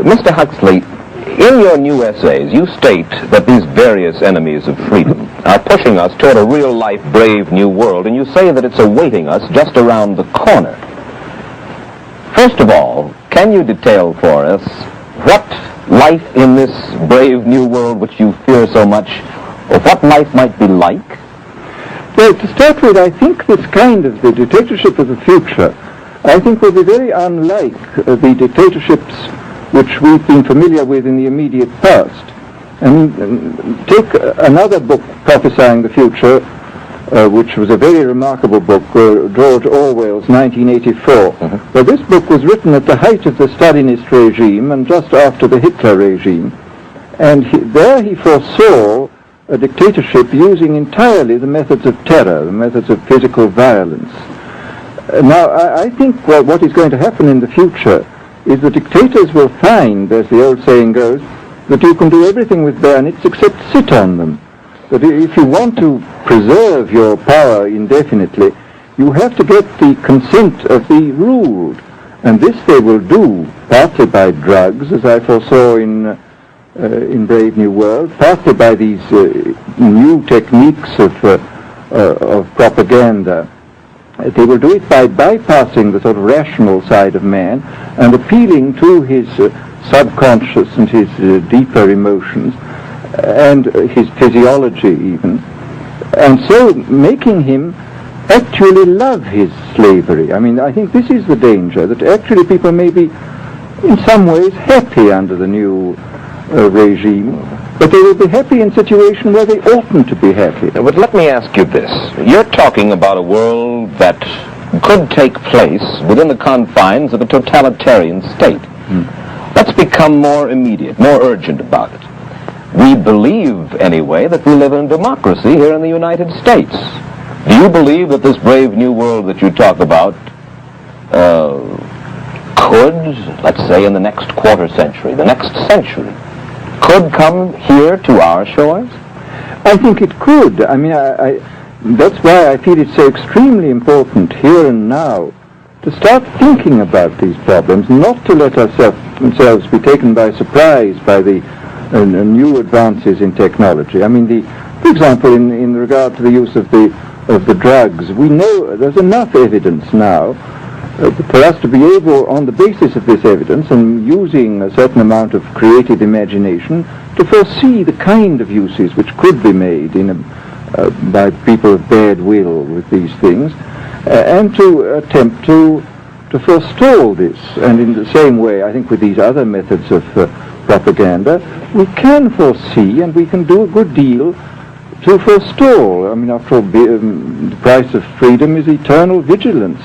Mr. Huxley, in your new essays, you state that these various enemies of freedom are pushing us toward a real-life, brave new world, and you say that it's awaiting us just around the corner. First of all, can you detail for us what life in this brave new world which you fear so much, or what life might be like? Well, to start with, I think this kind of the dictatorship of the future, I think will be very unlike the dictatorships which we've been familiar with in the immediate past. And take another book prophesying the future, which was a very remarkable book, George Orwell's 1984. Well, this book was written at the height of the Stalinist regime and just after the Hitler regime. And there he foresaw a dictatorship using entirely the methods of terror, the methods of physical violence. Now, I think what is going to happen in the future is the dictators will find, as the old saying goes, that you can do everything with bayonets except sit on them. That if you want to preserve your power indefinitely, you have to get the consent of the ruled. And this they will do partly by drugs, as I foresaw in Brave New World, partly by these new techniques of propaganda. They will do it by bypassing the sort of rational side of man and appealing to his subconscious and his deeper emotions and his physiology even, and so making him actually love his slavery. I mean, I think this is the danger, that actually people may be in some ways happy under the new regime, but they will be happy in a situation where they oughtn't to be happy. But let me ask you this. You're talking about a world that could take place within the confines of a totalitarian state. Let's become more immediate, more urgent about it. We believe, anyway, that we live in a democracy here in the United States. Do you believe that this brave new world that you talk about could, let's say in the next quarter century, the next century, could come here to our shores? I think it could. I mean, that's why I feel it's so extremely important here and now to start thinking about these problems, not to let ourselves be taken by surprise by the new advances in technology. I mean, for example, in regard to the use of the drugs, we know there's enough evidence now for us to be able, on the basis of this evidence and using a certain amount of creative imagination, to foresee the kind of uses which could be made by people of bad will with these things, and to attempt to forestall this. And in the same way, I think with these other methods of propaganda, we can foresee and we can do a good deal to forestall. I mean, after all, the price of freedom is eternal vigilance.